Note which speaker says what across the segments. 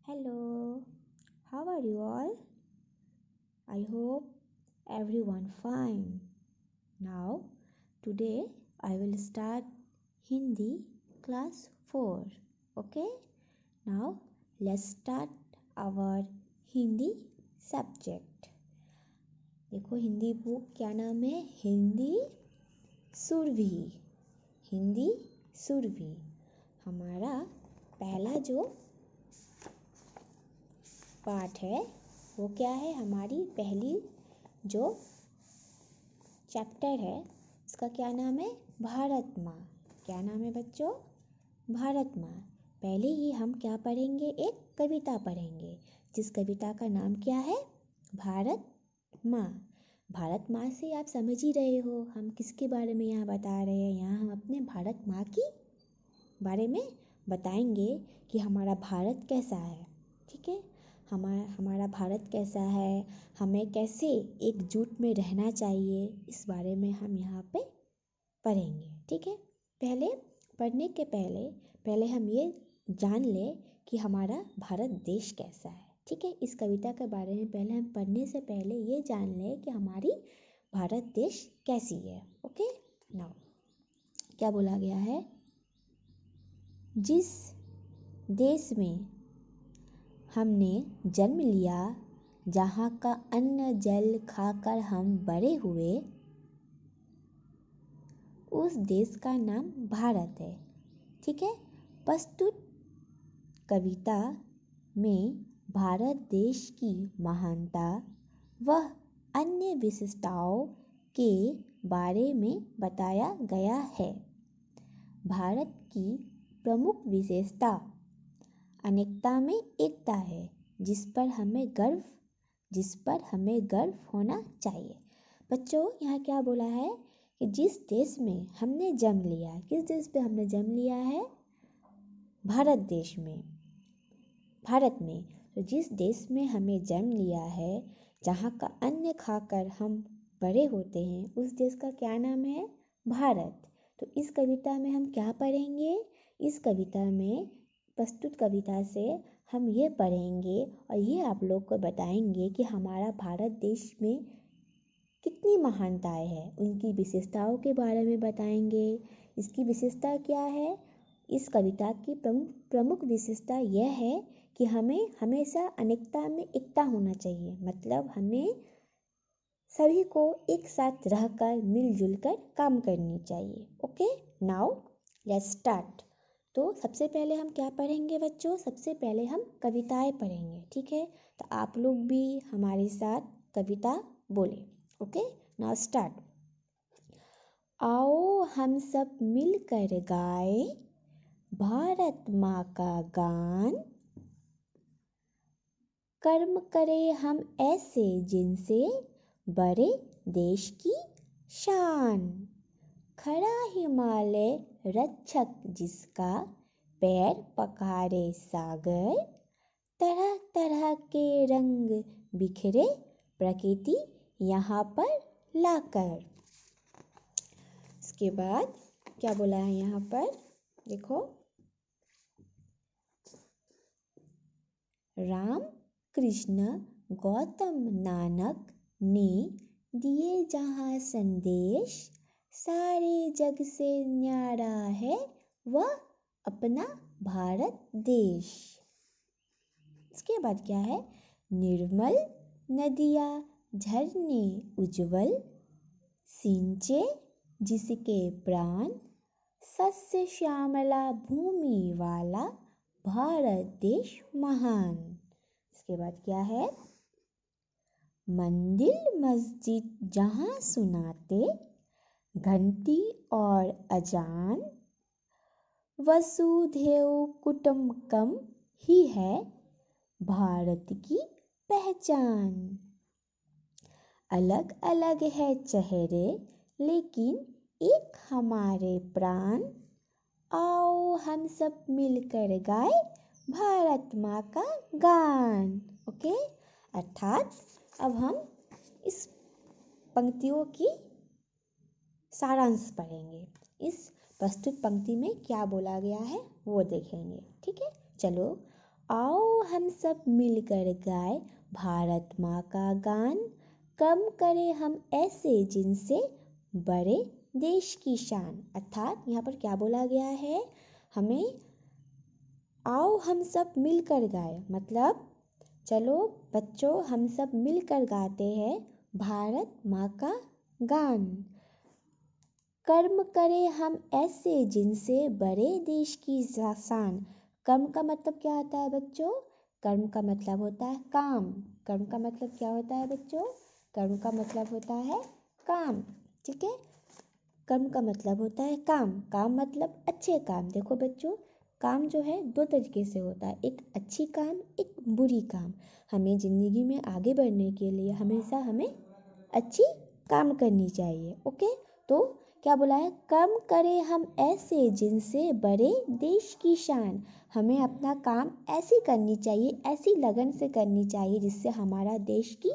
Speaker 1: Hello, how are you all? I hope everyone fine. Now, today I will start Hindi class 4. Okay? Now, let's start our Hindi subject. देखो Hindi book क्या नाम है? हिंदी सुरभि। हिंदी सुरभि हमारा पहला जो पाठ है वो क्या है? हमारी पहली जो चैप्टर है उसका क्या नाम है? भारत माँ। क्या नाम है बच्चों? भारत माँ। पहले ही हम क्या पढ़ेंगे? एक कविता पढ़ेंगे जिस कविता का नाम क्या है? भारत माँ। भारत माँ से आप समझ ही रहे हो हम किसके बारे में यहाँ बता रहे हैं। यहाँ हम अपने भारत माँ की बारे में बताएंगे कि हमारा भारत कैसा है। ठीक है, हमारा भारत कैसा है, हमें कैसे एकजुट में रहना चाहिए, इस बारे में हम यहाँ पे पढ़ेंगे। ठीक है, पहले पढ़ने के पहले हम ये जान ले कि हमारा भारत देश कैसा है। ठीक है, इस कविता के बारे में पहले हम पढ़ने से पहले ये जान ले कि हमारी भारत देश कैसी है। ओके, नाउ क्या बोला गया है? जिस देश में हमने जन्म लिया, जहाँ का अन्न जल खाकर हम बड़े हुए, उस देश का नाम भारत है। ठीक है, प्रस्तुत कविता में भारत देश की महानता व अन्य विशेषताओं के बारे में बताया गया है। भारत की प्रमुख विशेषता अनेकता में एकता है, जिस पर हमें गर्व होना चाहिए। बच्चों, यहाँ क्या बोला है कि जिस देश में हमने जन्म लिया, किस देश पे हमने जन्म लिया है? भारत देश में, भारत में। तो जिस देश में हमें जन्म लिया है, जहाँ का अन्न खाकर हम बड़े होते हैं, उस देश का क्या नाम है? भारत। तो इस कविता में हम क्या पढ़ेंगे? इस कविता में, प्रस्तुत कविता से हम ये पढ़ेंगे और ये आप लोग को बताएंगे कि हमारा भारत देश में कितनी महानताएं हैं, उनकी विशेषताओं के बारे में बताएंगे। इसकी विशेषता क्या है? इस कविता की प्रमुख विशेषता यह है कि हमें हमेशा अनेकता में एकता होना चाहिए। मतलब हमें सभी को एक साथ रहकर मिलजुल कर काम करनी चाहिए। Okay, now let's start. तो सबसे पहले हम क्या पढ़ेंगे बच्चों? सबसे पहले हम कविताएं पढ़ेंगे। ठीक है, तो आप लोग भी हमारे साथ कविता बोले। Okay, now start. आओ हम सब मिलकर गाए भारत माँ का गान, कर्म करें हम ऐसे जिनसे बड़े देश की शान। खड़ा हिमालय रक्षक जिसका, पैर पखारे सागर, तरह तरह के रंग बिखरे प्रकृति यहाँ पर लाकर। इसके बाद क्या बोला है यहाँ पर? देखो, राम कृष्ण गौतम नानक ने दिए जहाँ संदेश, सारे जग से न्यारा है वह अपना भारत देश। इसके बाद क्या है? निर्मल नदियाँ झरने उज्जवल, सिंचे जिसके प्राण, सस्य श्यामला भूमि वाला भारत देश महान। इसके बाद क्या है? मंदिर मस्जिद जहाँ सुनाते घंटी और अजान, वसुधैव कुटुंबकम ही है भारत की पहचान। अलग अलग है चेहरे लेकिन एक हमारे प्राण, आओ हम सब मिलकर गाए भारत माँ का गान। ओके, अर्थात अब हम इस पंक्तियों की सारांश पढ़ेंगे। इस प्रस्तुत पंक्ति में क्या बोला गया है वो देखेंगे। ठीक है, चलो। आओ हम सब मिलकर गाए भारत माँ का गान, कम करें हम ऐसे जिनसे बड़े देश की शान। अर्थात यहाँ पर क्या बोला गया है, हमें आओ हम सब मिलकर गाए, मतलब चलो बच्चों हम सब मिलकर गाते हैं भारत माँ का गान, कर्म करें हम ऐसे जिनसे बड़े देश की शान। कर्म का मतलब क्या होता है बच्चों? कर्म का मतलब होता है काम। कर्म का मतलब क्या होता है बच्चों? कर्म का मतलब होता है काम, ठीक है। कर्म का मतलब होता है काम। काम मतलब अच्छे काम। देखो बच्चों, काम जो है दो तरीके से होता है, एक अच्छी काम, एक बुरी काम। हमें ज़िंदगी में आगे बढ़ने के लिए हमेशा हमें अच्छी काम करनी चाहिए। ओके, तो क्या बोला है, कर्म करें हम ऐसे जिनसे बड़े देश की शान। हमें अपना काम ऐसी करनी चाहिए, ऐसी लगन से करनी चाहिए जिससे हमारा देश की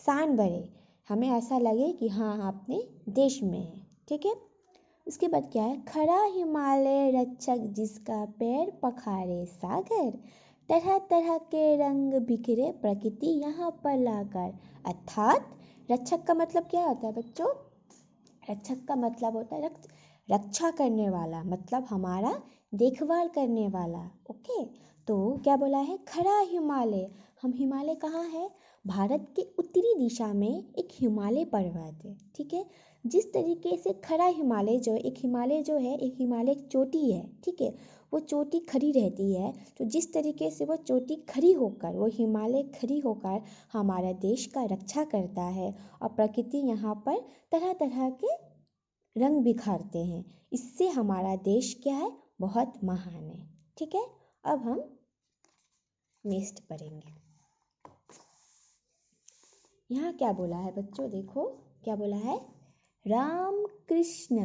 Speaker 1: शान बढ़े, हमें ऐसा लगे कि हाँ अपने देश में है, ठीक है। उसके बाद क्या है, खड़ा हिमालय रक्षक जिसका पैर पखारे सागर, तरह तरह के रंग बिखरे प्रकृति यहाँ पर लाकर। अर्थात रक्षक का मतलब क्या होता है बच्चों? रक्षक का मतलब होता है रक्षा करने वाला, मतलब हमारा देखभाल करने वाला। ओके, तो क्या बोला है, खड़ा हिमालय। हम हिमालय कहाँ है? भारत के उत्तरी दिशा में एक हिमालय पर्वत है, ठीक है। जिस तरीके से खड़ा हिमालय जो एक हिमालय एक चोटी है, ठीक है। वो चोटी खड़ी रहती है, तो जिस तरीके से वो चोटी खड़ी होकर, वो हिमालय खड़ी होकर हमारा देश का रक्षा करता है, और प्रकृति यहाँ पर तरह तरह के रंग बिखारते हैं, इससे हमारा देश क्या है, बहुत महान है, ठीक है। अब हम नेक्स्ट पढ़ेंगे। यहाँ क्या बोला है बच्चों, देखो क्या बोला है, राम कृष्ण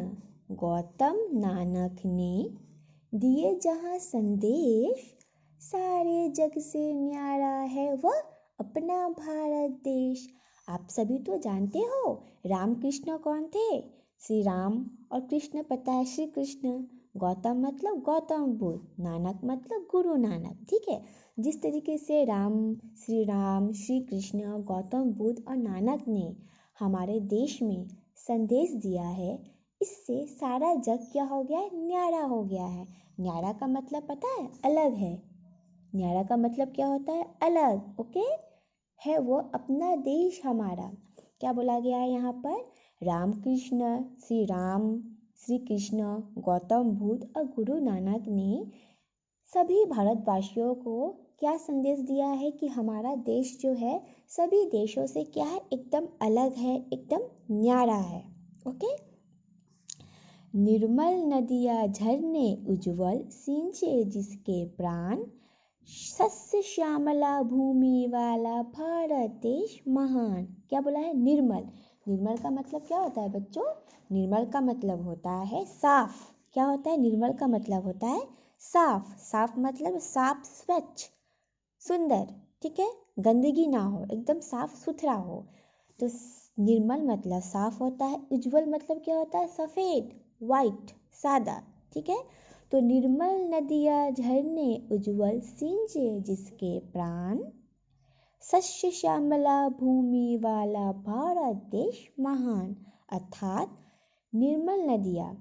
Speaker 1: गौतम नानक ने दिए जहाँ संदेश, सारे जग से न्यारा है वह अपना भारत देश। आप सभी तो जानते हो राम कृष्ण कौन थे? श्री राम, और कृष्ण पता है श्री कृष्ण, गौतम मतलब गौतम बुद्ध, नानक मतलब गुरु नानक, ठीक है। जिस तरीके से राम, श्री कृष्ण, गौतम बुद्ध और नानक ने हमारे देश में संदेश दिया है, इससे सारा जग क्या हो गया है, न्यारा हो गया है। न्यारा का मतलब पता है, अलग है। न्यारा का मतलब क्या होता है, अलग, ओके है वो अपना देश हमारा। क्या बोला गया है यहाँ पर, राम, श्री कृष्ण, गौतम बुद्ध और गुरु नानक ने सभी भारतवासियों को क्या संदेश दिया है कि हमारा देश जो है सभी देशों से क्या है, एकदम अलग है, एकदम न्यारा है। ओके, निर्मल नदियाँ झरने उज्जवल सिंचे जिसके प्राण, सस्य श्यामला भूमि वाला भारत देश महान। क्या बोला है, निर्मल। निर्मल का मतलब क्या होता है बच्चों? निर्मल का मतलब होता है साफ। क्या होता है, निर्मल का मतलब होता है साफ। साफ मतलब साफ, स्वच्छ, सुंदर, ठीक है, गंदगी ना हो, एकदम साफ सुथरा हो। तो निर्मल मतलब साफ होता है। उज्जवल मतलब क्या होता है, सफ़ेद, वाइट, सादा, ठीक है। तो निर्मल नदियाँ झरने उज्जवल सिंचे जिसके प्राण, सस्य श्यामला भूमि वाला भारत देश महान। अर्थात निर्मल नदियाँ,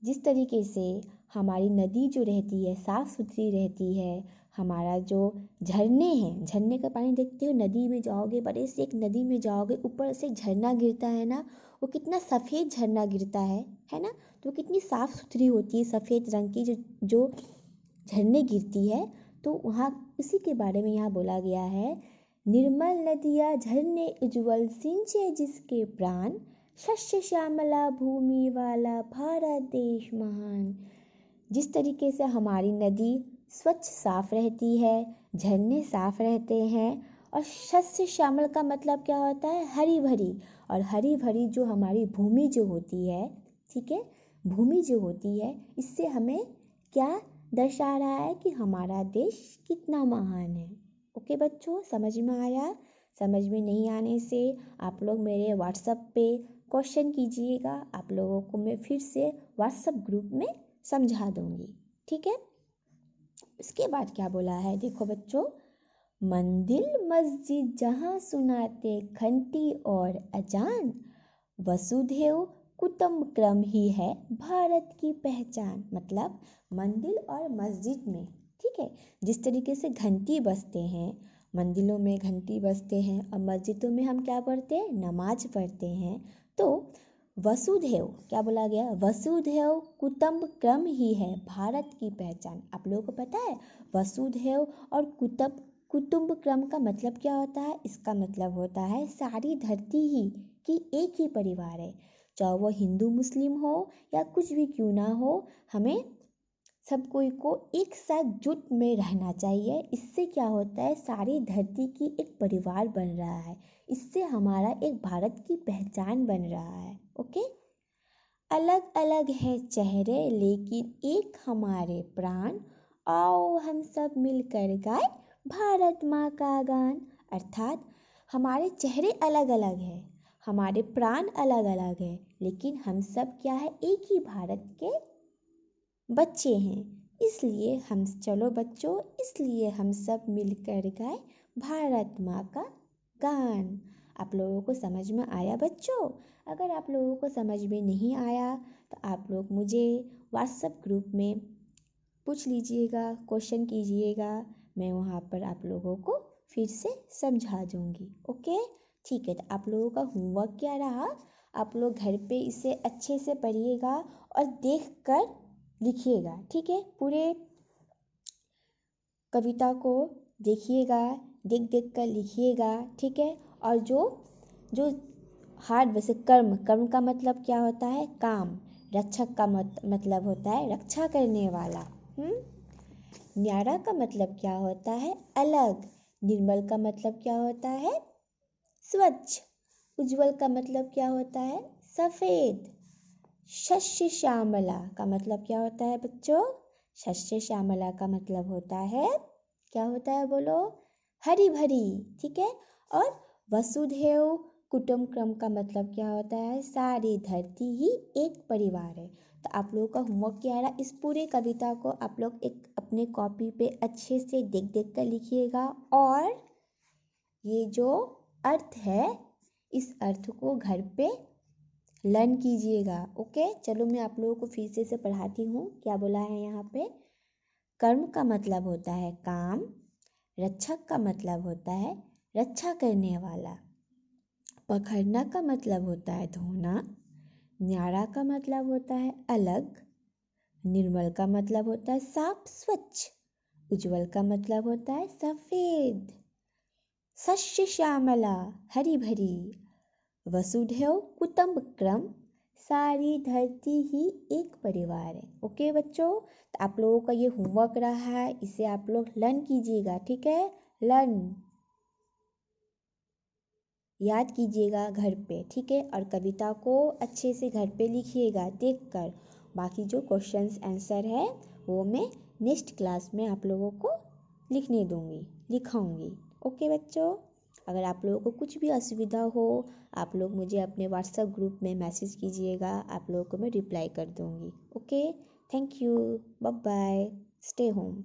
Speaker 1: जिस तरीके से हमारी नदी जो रहती है साफ़ सुथरी रहती है, हमारा जो झरने हैं, झरने का पानी देखते हो, नदी में जाओगे, बड़े से एक नदी में जाओगे, ऊपर से झरना गिरता है ना, वो कितना सफ़ेद झरना गिरता है ना, तो कितनी साफ़ सुथरी होती है, सफ़ेद रंग की जो झरने गिरती है। तो वहाँ उसी के बारे में यहाँ बोला गया है, निर्मल नदियाँ झरने उज्जवल सिंचे जिसके प्राण, शस्य श्यामला भूमि वाला भारत देश महान। जिस तरीके से हमारी नदी स्वच्छ साफ रहती है, झरने साफ रहते हैं, और शस्य श्यामल का मतलब क्या होता है, हरी भरी। और हरी भरी जो हमारी भूमि जो होती है, ठीक है, भूमि जो होती है, इससे हमें क्या दर्शा रहा है कि हमारा देश कितना महान है। ओके बच्चों, समझ में आया? समझ में नहीं आने से आप लोग मेरे व्हाट्सएप पे क्वेश्चन कीजिएगा, आप लोगों को मैं फिर से व्हाट्सएप ग्रुप में समझा दूंगी, ठीक है। इसके बाद क्या बोला है, देखो बच्चों, मंदिर मस्जिद जहाँ सुनाते घंटी और अजान, वसुधैव कुटुंबकम ही है भारत की पहचान। मतलब मंदिर और मस्जिद में, ठीक है, जिस तरीके से घंटी बजते हैं, मंदिरों में घंटी बजते हैं और मस्जिदों में हम क्या पढ़ते हैं, नमाज पढ़ते हैं, तो वसुधैव क्या बोला गया, वसुधैव कुटुंबकम ही है भारत की पहचान। आप लोगों को पता है वसुधैव और कुटुंबकम का मतलब क्या होता है? इसका मतलब होता है सारी धरती ही कि एक ही परिवार है, चाहे वो हिंदू मुस्लिम हो या कुछ भी क्यों ना हो, हमें सब कोई को एक साथ जुट में रहना चाहिए। इससे क्या होता है, सारी धरती की एक परिवार बन रहा है, इससे हमारा एक भारत की पहचान बन रहा है। ओके, अलग अलग है चेहरे लेकिन एक हमारे प्राण, आओ हम सब मिलकर गाए भारत माँ का गान। अर्थात हमारे चेहरे अलग अलग है, हमारे प्राण अलग अलग है, लेकिन हम सब क्या है, एक ही भारत के बच्चे हैं। इसलिए हम, चलो बच्चों, इसलिए हम सब मिलकर गाए भारत माँ का गान। आप लोगों को समझ में आया बच्चों? अगर आप लोगों को समझ में नहीं आया तो आप लोग मुझे व्हाट्सएप ग्रुप में पूछ लीजिएगा, क्वेश्चन कीजिएगा, मैं वहाँ पर आप लोगों को फिर से समझा दूँगी। ओके, ठीक है। तो आप लोगों का होमवर्क क्या रहा, आप लोग घर पे इसे अच्छे से पढ़िएगा और देख कर लिखिएगा, ठीक है। पूरे कविता को देखिएगा, देख देख कर लिखिएगा, ठीक है। और जो जो हार्ड, वैसे कर्म, कर्म का मतलब क्या होता है, काम। रक्षक का मतलब होता है रक्षा करने वाला। न्यारा का मतलब क्या होता है, अलग। निर्मल का मतलब क्या होता है, स्वच्छ। उज्जवल का मतलब क्या होता है, सफेद। शस्य श्यामला का मतलब क्या होता है बच्चों, शस्य श्यामला का मतलब होता है, क्या होता है बोलो, हरी भरी, ठीक है। और वसुधैव कुटुंबकम का मतलब क्या होता है, सारी धरती ही एक परिवार है। तो आप लोगों का होमवर्क क्या रहा, इस पूरे कविता को आप लोग एक अपने कॉपी पे अच्छे से देख देख कर लिखिएगा, और ये जो अर्थ है, इस अर्थ को घर पे लर्न कीजिएगा। ओके, चलो मैं आप लोगों को फिर से पढ़ाती हूँ। क्या बोला है यहाँ पे, कर्म का मतलब होता है काम, रक्षक का मतलब होता है रक्षा करने वाला, पकड़ना का मतलब होता है धोना, न्यारा का मतलब होता है अलग, निर्मल का मतलब होता है साफ स्वच्छ, उज्जवल का मतलब होता है सफेद, शस्य श्यामला हरी भरी, वसुधैव कुटुंबकम सारी धरती ही एक परिवार है। ओके बच्चों, तो आप लोगों का ये होमवर्क रहा है, इसे आप लोग लर्न कीजिएगा, ठीक है। लर्न, याद कीजिएगा घर पे, ठीक है। और कविता को अच्छे से घर पे लिखिएगा देखकर। बाकी जो क्वेश्चंस आंसर है वो मैं नेक्स्ट क्लास में आप लोगों को लिखने दूंगी, लिखाऊंगी। ओके बच्चों, अगर आप लोगों को कुछ भी असुविधा हो, आप लोग मुझे अपने व्हाट्सएप ग्रुप में मैसेज कीजिएगा, आप लोगों को मैं रिप्लाई कर दूंगी। Okay, thank you, bye bye, stay home.